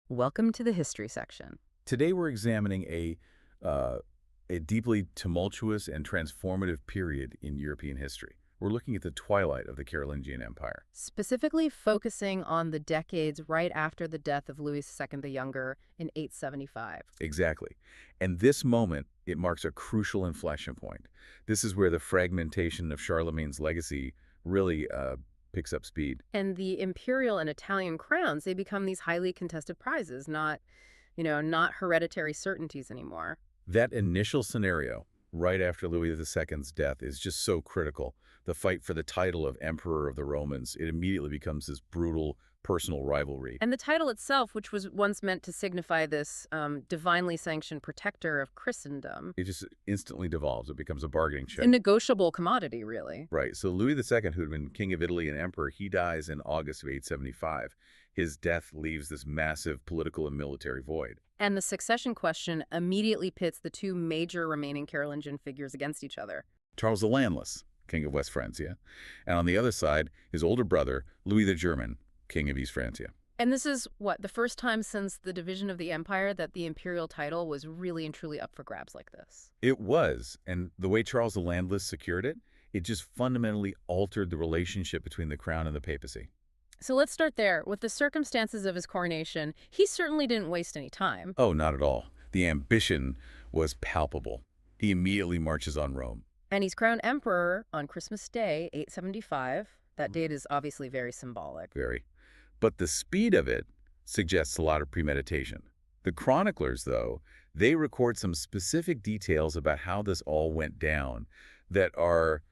Welcome to the history section. Today we're examining a deeply tumultuous and transformative period in European history. We're looking at the twilight of the Carolingian Empire. Specifically focusing on the decades right after the death of Louis II the Younger in 875. Exactly. And this moment, it marks a crucial inflection point. This is where the fragmentation of Charlemagne's legacy really picks up speed. And the imperial and Italian crowns, they become these highly contested prizes, not hereditary certainties anymore. That initial scenario, right after Louis II's death, is just so critical. The fight for the title of Emperor of the Romans, it immediately becomes this brutal personal rivalry. And the title itself, which was once meant to signify this divinely sanctioned protector of Christendom. It just instantly devolves. It becomes a bargaining chip. A negotiable commodity, really. Right. So Louis II, who had been king of Italy and emperor, he dies in August of 875. His death leaves this massive political and military void. And the succession question immediately pits the two major remaining Carolingian figures against each other. Charles the Landless, king of West Francia, and on the other side, his older brother, Louis the German, king of East Francia. And this is, the first time since the division of the empire that the imperial title was really and truly up for grabs like this. It was, and the way Charles the Landless secured it, it just fundamentally altered the relationship between the crown and the papacy. So let's start there. With the circumstances of his coronation, he certainly didn't waste any time. Oh, not at all. The ambition was palpable. He immediately marches on Rome. And he's crowned emperor on Christmas Day, 875. That date is obviously very symbolic. Very. But the speed of it suggests a lot of premeditation. The chroniclers, though, they record some specific details about how this all went down that are,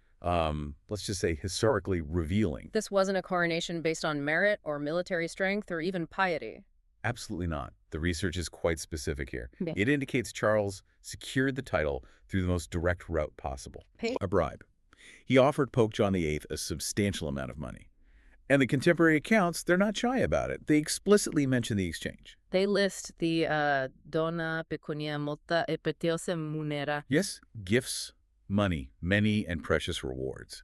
let's just say, historically revealing. This wasn't a coronation based on merit or military strength or even piety. Absolutely not. The research is quite specific here. Yeah. It indicates Charles secured the title through the most direct route possible, a bribe. He offered Pope John VIII a substantial amount of money. And the contemporary accounts, they're not shy about it. They explicitly mention the exchange. They list the dona pecunia multa e pretiosa munera. Yes, gifts, money, many and precious rewards.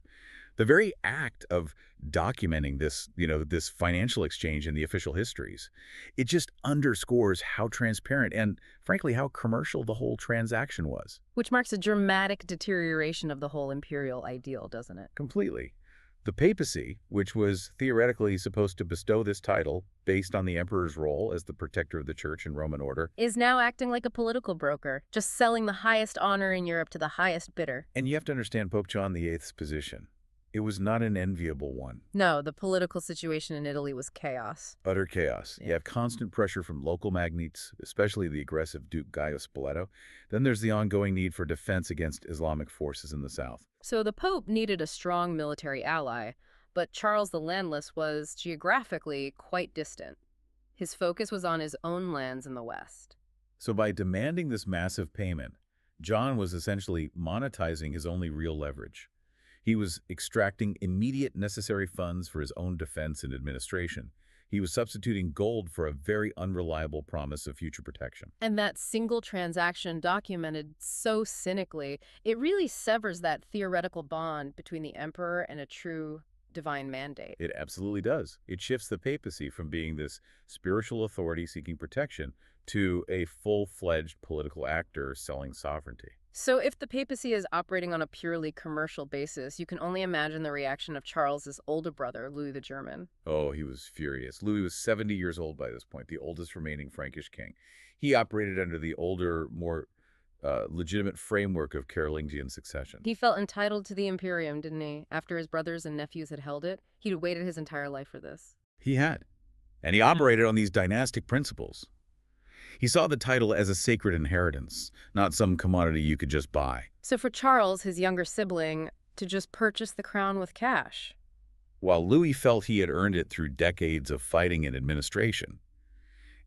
The very act of documenting this, this financial exchange in the official histories, it just underscores how transparent and, frankly, how commercial the whole transaction was. Which marks a dramatic deterioration of the whole imperial ideal, doesn't it? Completely. The papacy, which was theoretically supposed to bestow this title based on the emperor's role as the protector of the church and Roman order, is now acting like a political broker, just selling the highest honor in Europe to the highest bidder. And you have to understand Pope John VIII's position. It was not an enviable one. No, the political situation in Italy was chaos. Utter chaos. Yeah. You have constant pressure from local magnates, especially the aggressive Duke Gaius Spoleto. Then there's the ongoing need for defense against Islamic forces in the south. So the Pope needed a strong military ally, but Charles the Landless was geographically quite distant. His focus was on his own lands in the west. So by demanding this massive payment, John was essentially monetizing his only real leverage. He was extracting immediate necessary funds for his own defense and administration. He was substituting gold for a very unreliable promise of future protection. And that single transaction documented so cynically, it really severs that theoretical bond between the emperor and a true divine mandate. It absolutely does. It shifts the papacy from being this spiritual authority seeking protection to a full-fledged political actor selling sovereignty. So if the papacy is operating on a purely commercial basis, you can only imagine the reaction of Charles's older brother, Louis the German. Oh, he was furious. Louis was 70 years old by this point, the oldest remaining Frankish king. He operated under the older, more legitimate framework of Carolingian succession. He felt entitled to the imperium, didn't he? After his brothers and nephews had held it, he'd waited his entire life for this. He had. And he operated on these dynastic principles. He saw the title as a sacred inheritance, not some commodity you could just buy. So for Charles, his younger sibling, to just purchase the crown with cash. While Louis felt he had earned it through decades of fighting and administration,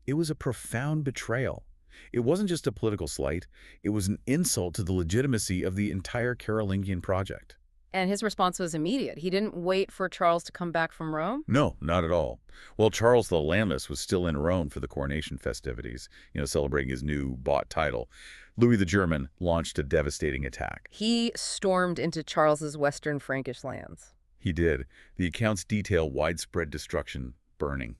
it was a profound betrayal. It wasn't just a political slight, it was an insult to the legitimacy of the entire Carolingian project. And his response was immediate. He didn't wait for Charles to come back from Rome. No, not at all. While Charles the Landless was still in Rome for the coronation festivities, celebrating his new bought title, Louis the German launched a devastating attack. He stormed into Charles's western Frankish lands. He did. The accounts detail widespread destruction, burning.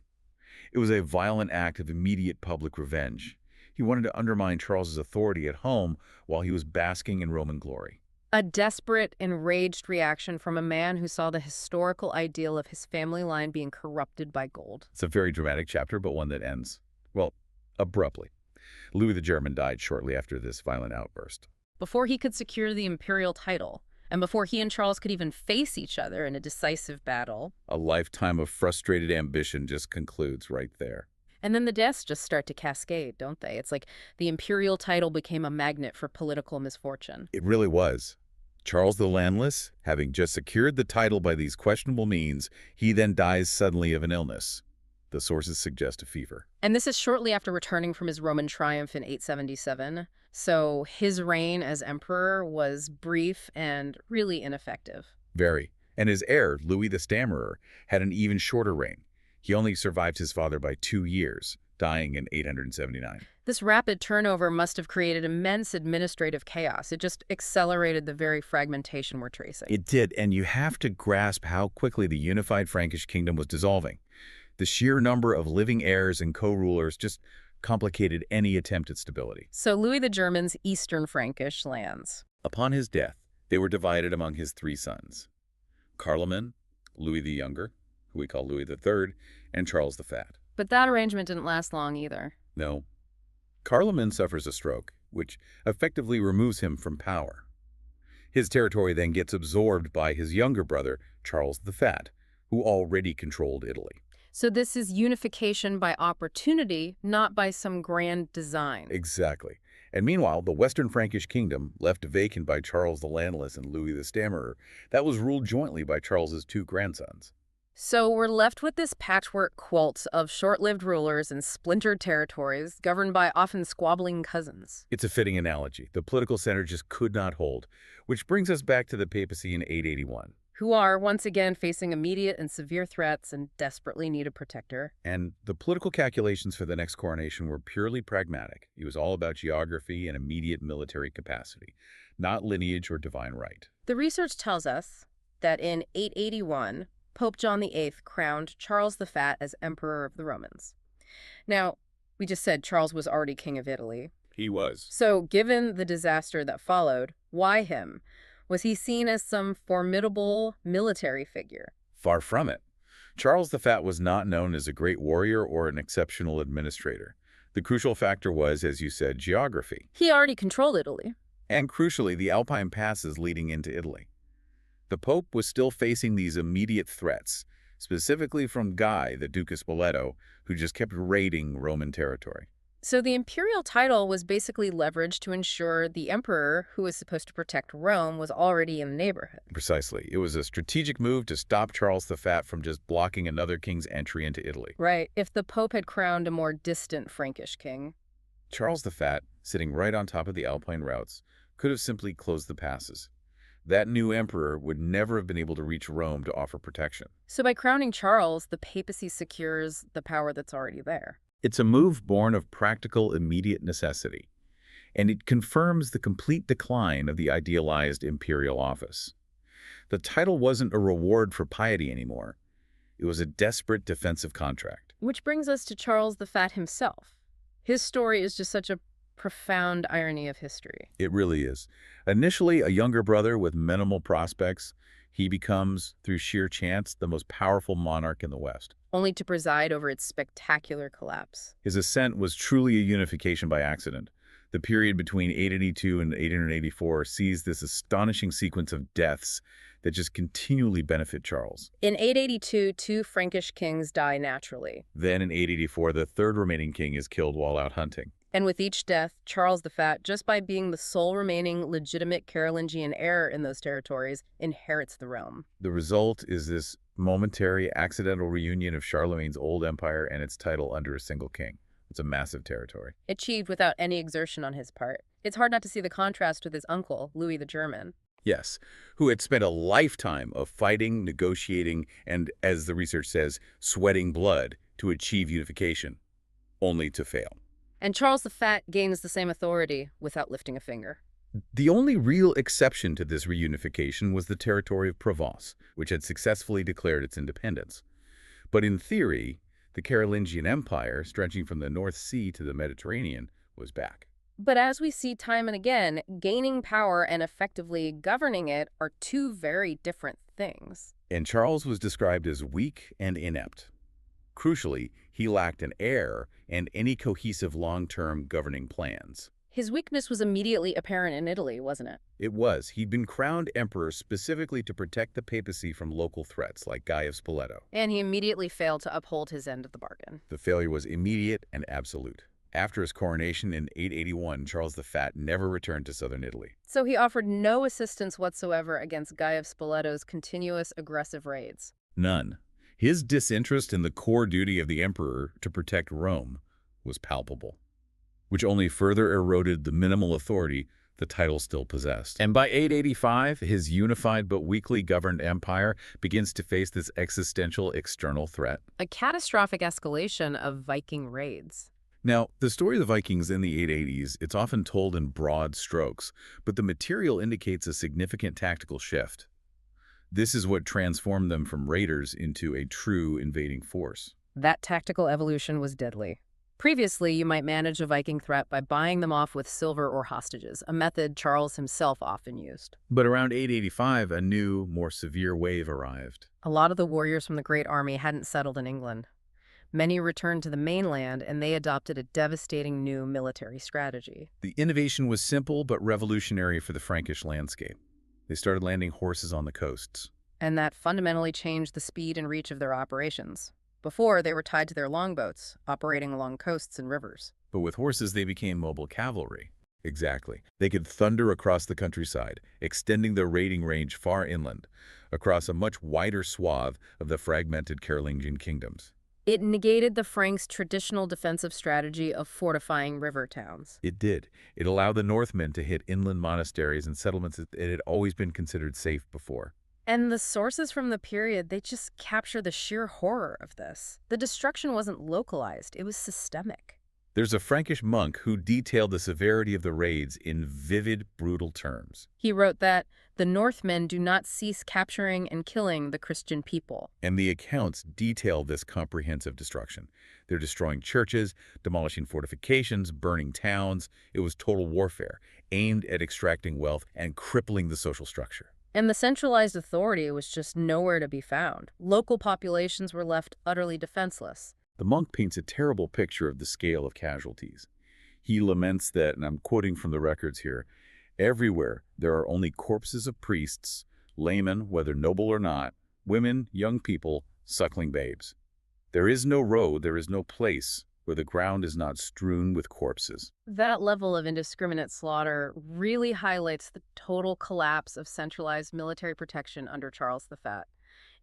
It was a violent act of immediate public revenge. He wanted to undermine Charles's authority at home while he was basking in Roman glory. A desperate, enraged reaction from a man who saw the historical ideal of his family line being corrupted by gold. It's a very dramatic chapter, but one that ends, well, abruptly. Louis the German died shortly after this violent outburst. Before he could secure the imperial title, and before he and Charles could even face each other in a decisive battle. A lifetime of frustrated ambition just concludes right there. And then the deaths just start to cascade, don't they? It's like the imperial title became a magnet for political misfortune. It really was. Charles the Landless, having just secured the title by these questionable means, he then dies suddenly of an illness. The sources suggest a fever. And this is shortly after returning from his Roman triumph in 877. So his reign as emperor was brief and really ineffective. Very. And his heir, Louis the Stammerer, had an even shorter reign. He only survived his father by 2 years, dying in 879. This rapid turnover must have created immense administrative chaos. It just accelerated the very fragmentation we're tracing. It did, and you have to grasp how quickly the unified Frankish kingdom was dissolving. The sheer number of living heirs and co-rulers just complicated any attempt at stability. So Louis the German's Eastern Frankish lands. Upon his death, they were divided among his 3 sons: Carloman, Louis the Younger, who we call Louis III, and Charles the Fat. But that arrangement didn't last long either. No. Carloman suffers a stroke, which effectively removes him from power. His territory then gets absorbed by his younger brother, Charles the Fat, who already controlled Italy. So this is unification by opportunity, not by some grand design. Exactly. And meanwhile, the Western Frankish kingdom, left vacant by Charles the Landless and Louis the Stammerer, that was ruled jointly by Charles's 2 grandsons. So we're left with this patchwork quilt of short-lived rulers and splintered territories governed by often squabbling cousins. It's a fitting analogy. The political center just could not hold, which brings us back to the papacy in 881. Who are once again facing immediate and severe threats and desperately need a protector. And the political calculations for the next coronation were purely pragmatic. It was all about geography and immediate military capacity, not lineage or divine right. The research tells us that in 881, Pope John VIII crowned Charles the Fat as Emperor of the Romans. Now, we just said Charles was already King of Italy. He was. So given the disaster that followed, why him? Was he seen as some formidable military figure? Far from it. Charles the Fat was not known as a great warrior or an exceptional administrator. The crucial factor was, as you said, geography. He already controlled Italy. And crucially, the Alpine passes leading into Italy. The Pope was still facing these immediate threats, specifically from Guy, the Duke of Spoleto, who just kept raiding Roman territory. So the imperial title was basically leveraged to ensure the emperor, who was supposed to protect Rome, was already in the neighborhood. Precisely. It was a strategic move to stop Charles the Fat from just blocking another king's entry into Italy. Right. If the Pope had crowned a more distant Frankish king. Charles the Fat, sitting right on top of the Alpine routes, could have simply closed the passes. That new emperor would never have been able to reach Rome to offer protection. So by crowning Charles, the papacy secures the power that's already there. It's a move born of practical, immediate necessity, and it confirms the complete decline of the idealized imperial office. The title wasn't a reward for piety anymore. It was a desperate defensive contract. Which brings us to Charles the Fat himself. His story is just such a profound irony of history. It really is. Initially a younger brother with minimal prospects, he becomes, through sheer chance, the most powerful monarch in the West. Only to preside over its spectacular collapse. His ascent was truly a unification by accident. The period between 882 and 884 sees this astonishing sequence of deaths that just continually benefit Charles. In 882, 2 Frankish kings die naturally. Then in 884, the third remaining king is killed while out hunting. And with each death, Charles the Fat, just by being the sole remaining legitimate Carolingian heir in those territories, inherits the realm. The result is this momentary, accidental reunion of Charlemagne's old empire and its title under a single king. It's a massive territory. Achieved without any exertion on his part. It's hard not to see the contrast with his uncle, Louis the German. Yes, who had spent a lifetime of fighting, negotiating, and, as the research says, sweating blood to achieve unification, only to fail. And Charles the Fat gains the same authority without lifting a finger. The only real exception to this reunification was the territory of Provence, which had successfully declared its independence. But in theory, The Carolingian Empire, stretching from the North Sea to the Mediterranean, was back. But as we see time and again, gaining power and effectively governing it are two very different things. And Charles was described as weak and inept. Crucially, he lacked an heir and any cohesive long-term governing plans. His weakness was immediately apparent in Italy, wasn't it? It was. He'd been crowned emperor specifically to protect the papacy from local threats like Guy of Spoleto. And he immediately failed to uphold his end of the bargain. The failure was immediate and absolute. After his coronation in 881, Charles the Fat never returned to southern Italy. So he offered no assistance whatsoever against Guy of Spoleto's continuous aggressive raids. None. His disinterest in the core duty of the emperor to protect Rome was palpable, which only further eroded the minimal authority the title still possessed. And by 885, his unified but weakly governed empire begins to face this existential external threat. A catastrophic escalation of Viking raids. Now, the story of the Vikings in the 880s, it's often told in broad strokes, but the material indicates a significant tactical shift. This is what transformed them from raiders into a true invading force. That tactical evolution was deadly. Previously, you might manage a Viking threat by buying them off with silver or hostages, a method Charles himself often used. But around 885, a new, more severe wave arrived. A lot of the warriors from the Great Army hadn't settled in England. Many returned to the mainland, and they adopted a devastating new military strategy. The innovation was simple but revolutionary for the Frankish landscape. They started landing horses on the coasts. And that fundamentally changed the speed and reach of their operations. Before, they were tied to their longboats, operating along coasts and rivers. But with horses, they became mobile cavalry. Exactly. They could thunder across the countryside, extending their raiding range far inland, across a much wider swath of the fragmented Carolingian kingdoms. It negated the Franks' traditional defensive strategy of fortifying river towns. It did. It allowed the Northmen to hit inland monasteries and settlements that had always been considered safe before. And the sources from the period, they just capture the sheer horror of this. The destruction wasn't localized, it was systemic. There's a Frankish monk who detailed the severity of the raids in vivid, brutal terms. He wrote that the Northmen do not cease capturing and killing the Christian people. And the accounts detail this comprehensive destruction. They're destroying churches, demolishing fortifications, burning towns. It was total warfare, aimed at extracting wealth and crippling the social structure. And the centralized authority was just nowhere to be found. Local populations were left utterly defenseless. The monk paints a terrible picture of the scale of casualties. He laments that, and I'm quoting from the records here, everywhere there are only corpses of priests, laymen, whether noble or not, women, young people, suckling babes. There is no road, there is no place where the ground is not strewn with corpses. That level of indiscriminate slaughter really highlights the total collapse of centralized military protection under Charles the Fat.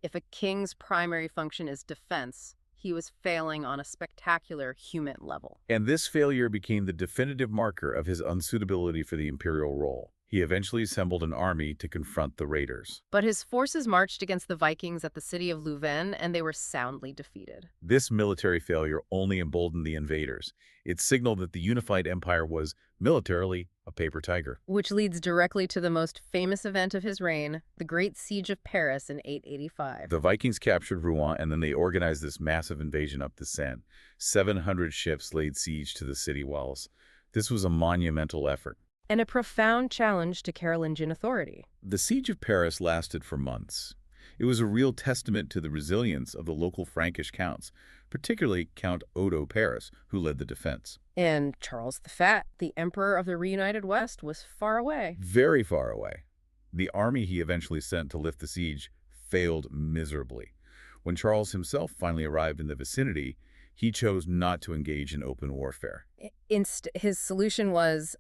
If a king's primary function is defense, he was failing on a spectacular human level. And this failure became the definitive marker of his unsuitability for the imperial role. He eventually assembled an army to confront the raiders. But his forces marched against the Vikings at the city of Louvain, and they were soundly defeated. This military failure only emboldened the invaders. It signaled that the unified empire was, militarily, a paper tiger. Which leads directly to the most famous event of his reign, the Great Siege of Paris in 885. The Vikings captured Rouen, and then they organized this massive invasion up the Seine. 700 ships laid siege to the city walls. This was a monumental effort. And a profound challenge to Carolingian authority. The siege of Paris lasted for months. It was a real testament to the resilience of the local Frankish counts, particularly Count Odo Paris, who led the defense. And Charles the Fat, the emperor of the reunited West, was far away. Very far away. The army he eventually sent to lift the siege failed miserably. When Charles himself finally arrived in the vicinity, he chose not to engage in open warfare. His solution was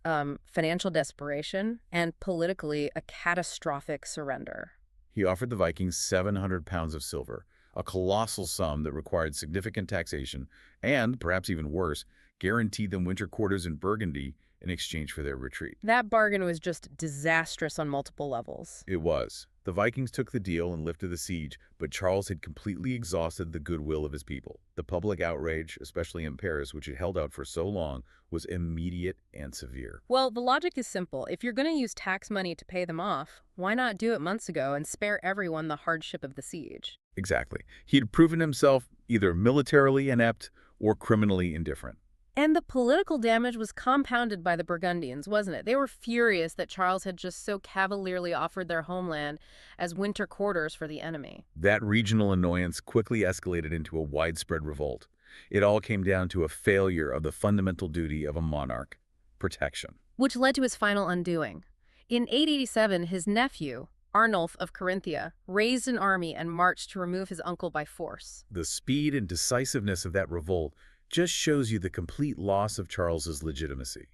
financial desperation and politically a catastrophic surrender. He offered the Vikings 700 pounds of silver, a colossal sum that required significant taxation and, perhaps even worse, guaranteed them winter quarters in Burgundy in exchange for their retreat. That bargain was just disastrous on multiple levels. It was. The Vikings took the deal and lifted the siege, but Charles had completely exhausted the goodwill of his people. The public outrage, especially in Paris, which had held out for so long, was immediate and severe. Well, the logic is simple. If you're going to use tax money to pay them off, why not do it months ago and spare everyone the hardship of the siege? Exactly. He'd proven himself either militarily inept or criminally indifferent. And the political damage was compounded by the Burgundians, wasn't it? They were furious that Charles had just so cavalierly offered their homeland as winter quarters for the enemy. That regional annoyance quickly escalated into a widespread revolt. It all came down to a failure of the fundamental duty of a monarch: protection. Which led to his final undoing. In 887, his nephew, Arnulf of Carinthia, raised an army and marched to remove his uncle by force. The speed and decisiveness of that revolt just shows you the complete loss of Charles's legitimacy.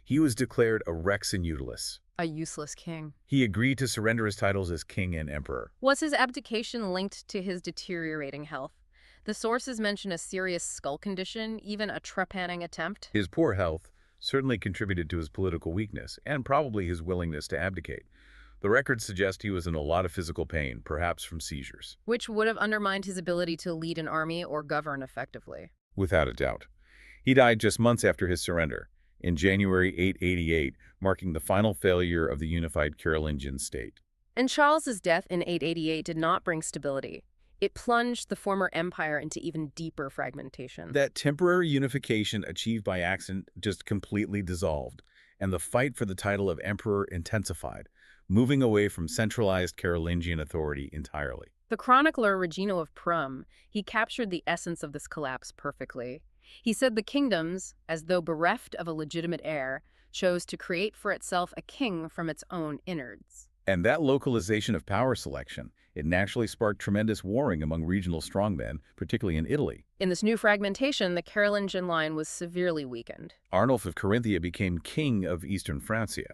He was declared a rex inutilis. A useless king. He agreed to surrender his titles as king and emperor. Was his abdication linked to his deteriorating health? The sources mention a serious skull condition, even a trepanning attempt. His poor health certainly contributed to his political weakness and probably his willingness to abdicate. The records suggest he was in a lot of physical pain, perhaps from seizures. Which would have undermined his ability to lead an army or govern effectively. Without a doubt. He died just months after his surrender, in January 888, marking the final failure of the unified Carolingian state. And Charles's death in 888 did not bring stability. It plunged the former empire into even deeper fragmentation. That temporary unification achieved by accident just completely dissolved, and the fight for the title of emperor intensified, moving away from centralized Carolingian authority entirely. The chronicler Regino of Prum, he captured the essence of this collapse perfectly. He said the kingdoms, as though bereft of a legitimate heir, chose to create for itself a king from its own innards. And that localization of power selection, it naturally sparked tremendous warring among regional strongmen, particularly in Italy. In this new fragmentation, the Carolingian line was severely weakened. Arnulf of Carinthia became king of eastern Francia.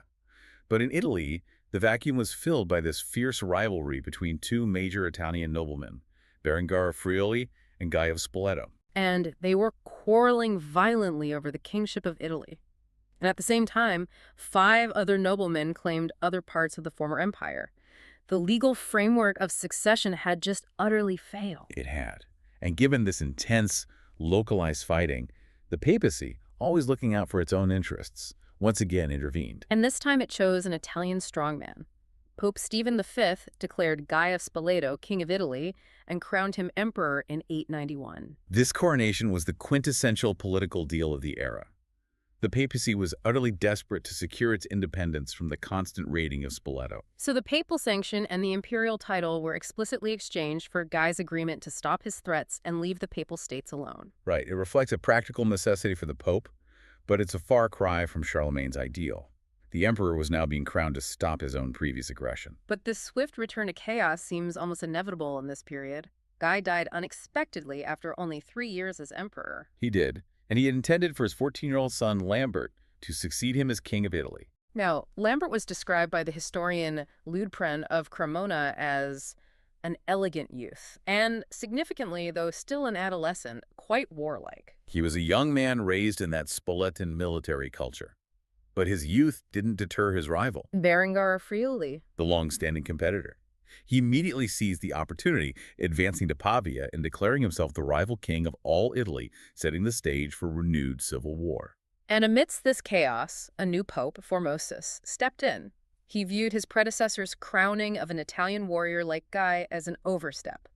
But in Italy, the vacuum was filled by this fierce rivalry between two major Italian noblemen, Berengar of Friuli and Guy of Spoleto. And they were quarreling violently over the kingship of Italy. And at the same time, 5 other noblemen claimed other parts of the former empire. The legal framework of succession had just utterly failed. It had. And given this intense, localized fighting, the papacy, always looking out for its own interests, once again intervened. And this time it chose an Italian strongman. Pope Stephen V declared Guy of Spoleto king of Italy and crowned him emperor in 891. This coronation was the quintessential political deal of the era. The papacy was utterly desperate to secure its independence from the constant raiding of Spoleto. So the papal sanction and the imperial title were explicitly exchanged for Guy's agreement to stop his threats and leave the papal states alone. Right, it reflects a practical necessity for the pope, but it's a far cry from Charlemagne's ideal. The emperor was now being crowned to stop his own previous aggression. But this swift return to chaos seems almost inevitable in this period. Guy died unexpectedly after only 3 years as emperor. He did, and he had intended for his 14-year-old son Lambert to succeed him as king of Italy. Now, Lambert was described by the historian Ludpren of Cremona as an elegant youth, and significantly, though still an adolescent, quite warlike. He was a young man raised in that Spoletan military culture. But his youth didn't deter his rival, Berengar of Friuli, the long-standing competitor. He immediately seized the opportunity, advancing to Pavia and declaring himself the rival king of all Italy, setting the stage for renewed civil war. And amidst this chaos, a new pope, Formosus, stepped in. He viewed his predecessor's crowning of an Italian warrior like Guy as an overstep,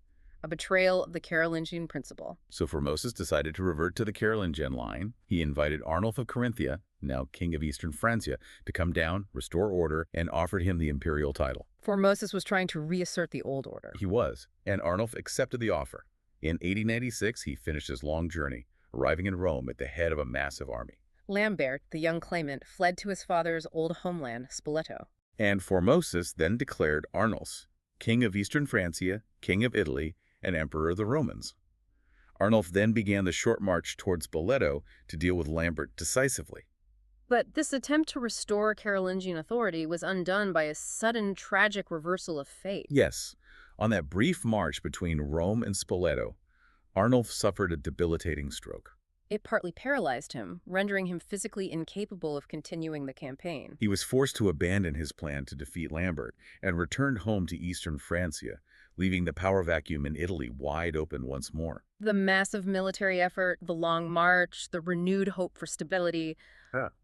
a betrayal of the Carolingian principle. So Formosus decided to revert to the Carolingian line. He invited Arnulf of Carinthia, now king of eastern Francia, to come down, restore order, and offered him the imperial title. Formosus was trying to reassert the old order. He was, and Arnulf accepted the offer. In 1896, he finished his long journey, arriving in Rome at the head of a massive army. Lambert, the young claimant, fled to his father's old homeland, Spoleto. And Formosus then declared Arnulf king of eastern Francia, king of Italy, and emperor of the Romans. Arnulf then began the short march towards Spoleto to deal with Lambert decisively. But this attempt to restore Carolingian authority was undone by a sudden tragic reversal of fate. Yes, on that brief march between Rome and Spoleto, Arnulf suffered a debilitating stroke. It partly paralyzed him, rendering him physically incapable of continuing the campaign. He was forced to abandon his plan to defeat Lambert and returned home to eastern Francia, leaving the power vacuum in Italy wide open once more. The massive military effort, the long march, the renewed hope for stability,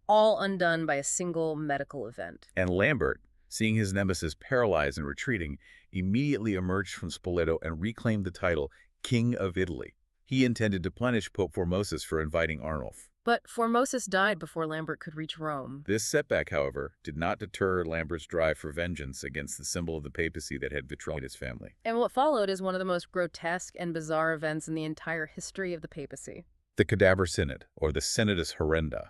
all undone by a single medical event. And Lambert, seeing his nemesis paralyzed and retreating, immediately emerged from Spoleto and reclaimed the title King of Italy. He intended to punish Pope Formosus for inviting Arnulf. But Formosus died before Lambert could reach Rome. This setback, however, did not deter Lambert's drive for vengeance against the symbol of the papacy that had betrayed his family. And what followed is one of the most grotesque and bizarre events in the entire history of the papacy. The Cadaver Synod, or the Senatus Horrenda.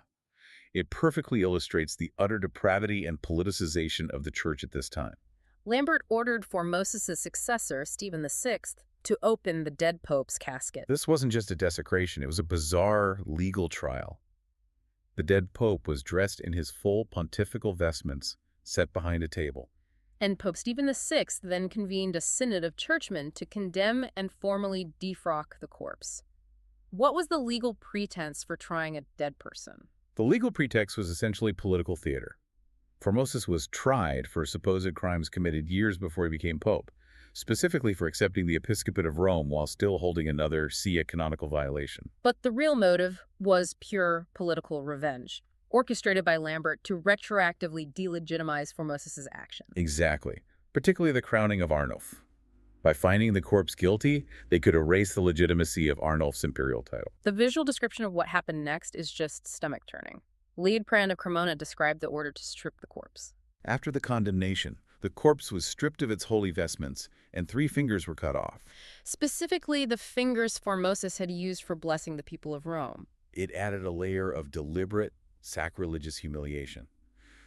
It perfectly illustrates the utter depravity and politicization of the church at this time. Lambert ordered Formosus' successor, Stephen VI, to open the dead pope's casket. This wasn't just a desecration, it was a bizarre legal trial. The dead pope was dressed in his full pontifical vestments, set behind a table. And Pope Stephen VI then convened a synod of churchmen to condemn and formally defrock the corpse. What was the legal pretense for trying a dead person? The legal pretext was essentially political theater. Formosus was tried for supposed crimes committed years before he became pope, specifically for accepting the episcopate of Rome while still holding another see canonical violation. But the real motive was pure political revenge, orchestrated by Lambert to retroactively delegitimize Formosus' actions. Exactly, particularly the crowning of Arnulf. By finding the corpse guilty, they could erase the legitimacy of Arnulf's imperial title. The visual description of what happened next is just stomach-turning. Liutprand of Cremona described the order to strip the corpse. After the condemnation, the corpse was stripped of its holy vestments, and 3 fingers were cut off. Specifically, the fingers Formosus had used for blessing the people of Rome. It added a layer of deliberate, sacrilegious humiliation.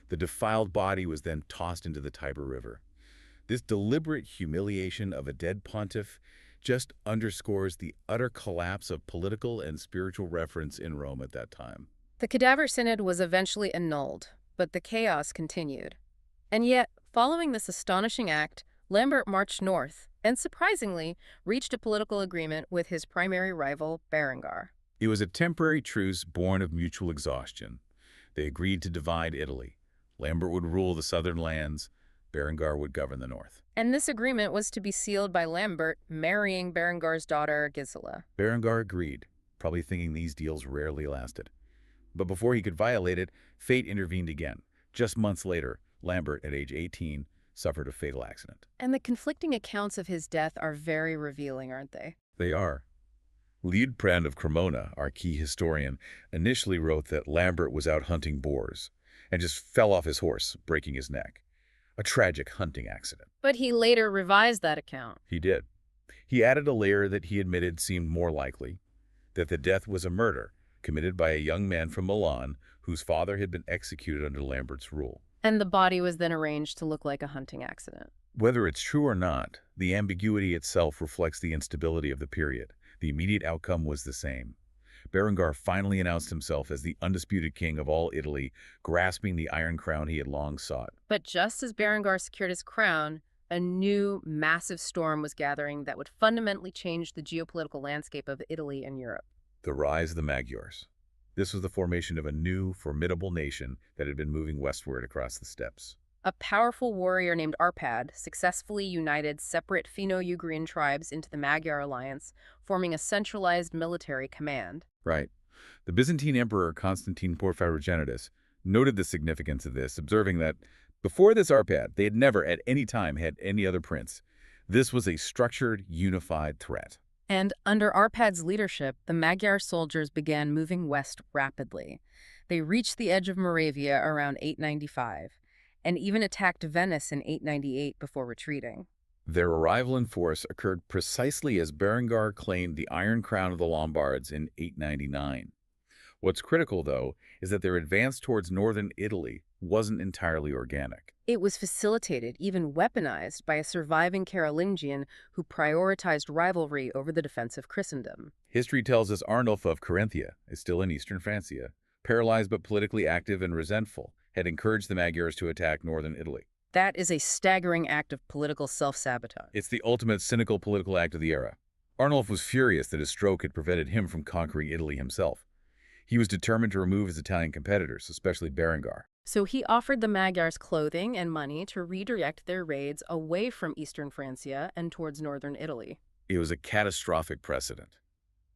The defiled body was then tossed into the Tiber River. This deliberate humiliation of a dead pontiff just underscores the utter collapse of political and spiritual reference in Rome at that time. The Cadaver Synod was eventually annulled, but the chaos continued. And yet, following this astonishing act, Lambert marched north and, surprisingly, reached a political agreement with his primary rival, Berengar. It was a temporary truce born of mutual exhaustion. They agreed to divide Italy. Lambert would rule the southern lands, Berengar would govern the north. And this agreement was to be sealed by Lambert marrying Berengar's daughter, Gisela. Berengar agreed, probably thinking these deals rarely lasted. But before he could violate it, fate intervened again. Just months later, Lambert, at age 18, suffered a fatal accident. And the conflicting accounts of his death are very revealing, aren't they? They are. Liutprand of Cremona, our key historian, initially wrote that Lambert was out hunting boars and just fell off his horse, breaking his neck. A tragic hunting accident. But he later revised that account. He did. He added a layer that he admitted seemed more likely, that the death was a murder committed by a young man from Milan whose father had been executed under Lambert's rule. And the body was then arranged to look like a hunting accident. Whether it's true or not, the ambiguity itself reflects the instability of the period. The immediate outcome was the same. Berengar finally announced himself as the undisputed king of all Italy, grasping the iron crown he had long sought. But just as Berengar secured his crown, a new, massive storm was gathering that would fundamentally change the geopolitical landscape of Italy and Europe. The rise of the Magyars. This was the formation of a new, formidable nation that had been moving westward across the steppes. A powerful warrior named Arpad successfully united separate Finno-Ugrian tribes into the Magyar alliance, forming a centralized military command. Right. The Byzantine Emperor Constantine Porphyrogenitus noted the significance of this, observing that before this Arpad, they had never at any time had any other prince. This was a structured, unified threat. And under Arpad's leadership, the Magyar soldiers began moving west rapidly. They reached the edge of Moravia around 895. And even attacked Venice in 898 before retreating. Their arrival in force occurred precisely as Berengar claimed the Iron Crown of the Lombards in 899. What's critical, though, is that their advance towards northern Italy wasn't entirely organic. It was facilitated, even weaponized, by a surviving Carolingian who prioritized rivalry over the defense of Christendom. History tells us Arnulf of Carinthia is still in eastern Francia, paralyzed but politically active and resentful, had encouraged the Magyars to attack northern Italy. That is a staggering act of political self-sabotage. It's the ultimate cynical political act of the era. Arnulf was furious that his stroke had prevented him from conquering Italy himself. He was determined to remove his Italian competitors, especially Berengar. So he offered the Magyars clothing and money to redirect their raids away from eastern Francia and towards northern Italy. It was a catastrophic precedent,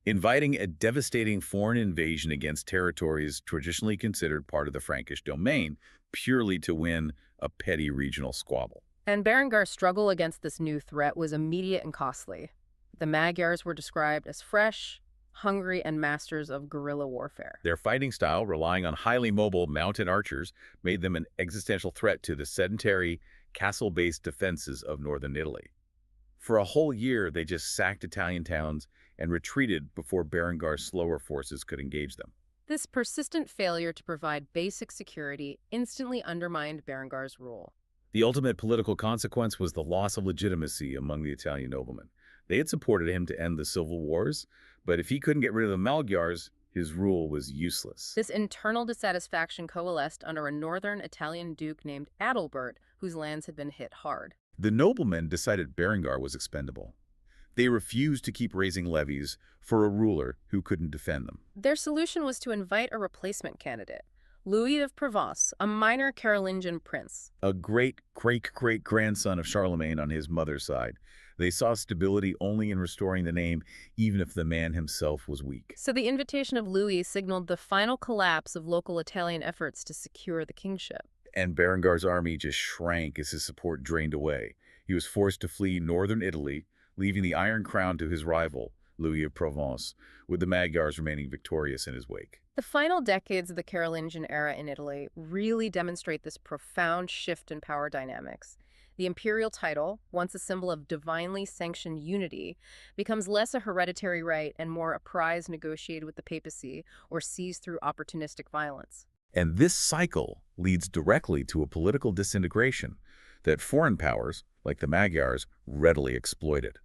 inviting a devastating foreign invasion against territories traditionally considered part of the Frankish domain, purely to win a petty regional squabble. And Berengar's struggle against this new threat was immediate and costly. The Magyars were described as fresh, hungry, and masters of guerrilla warfare. Their fighting style, relying on highly mobile mounted archers, made them an existential threat to the sedentary, castle-based defenses of northern Italy. For a whole year, they just sacked Italian towns and retreated before Berengar's slower forces could engage them. This persistent failure to provide basic security instantly undermined Berengar's rule. The ultimate political consequence was the loss of legitimacy among the Italian noblemen. They had supported him to end the civil wars, but if he couldn't get rid of the Magyars, his rule was useless. This internal dissatisfaction coalesced under a northern Italian duke named Adalbert, whose lands had been hit hard. The noblemen decided Berengar was expendable. They refused to keep raising levies for a ruler who couldn't defend them. Their solution was to invite a replacement candidate, Louis of Provence, a minor Carolingian prince. A great-great-great-grandson of Charlemagne on his mother's side. They saw stability only in restoring the name, even if the man himself was weak. So the invitation of Louis signaled the final collapse of local Italian efforts to secure the kingship. And Berengar's army just shrank as his support drained away. He was forced to flee northern Italy, leaving the Iron Crown to his rival, Louis of Provence, with the Magyars remaining victorious in his wake. The final decades of the Carolingian era in Italy really demonstrate this profound shift in power dynamics. The imperial title, once a symbol of divinely sanctioned unity, becomes less a hereditary right and more a prize negotiated with the papacy or seized through opportunistic violence. And this cycle leads directly to a political disintegration that foreign powers, like the Magyars, readily exploited.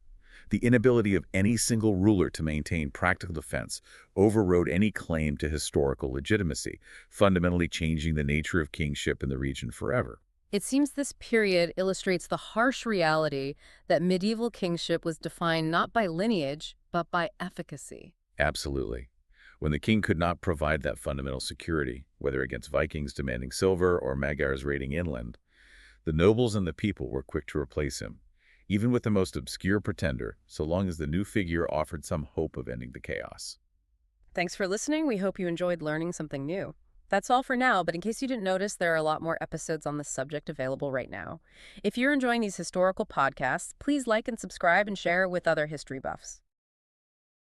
The inability of any single ruler to maintain practical defense overrode any claim to historical legitimacy, fundamentally changing the nature of kingship in the region forever. It seems this period illustrates the harsh reality that medieval kingship was defined not by lineage, but by efficacy. Absolutely. When the king could not provide that fundamental security, whether against Vikings demanding silver or Magyars raiding inland, the nobles and the people were quick to replace him, even with the most obscure pretender, so long as the new figure offered some hope of ending the chaos. Thanks for listening. We hope you enjoyed learning something new. That's all for now, but in case you didn't notice, there are a lot more episodes on this subject available right now. If you're enjoying these historical podcasts, please like and subscribe and share with other history buffs.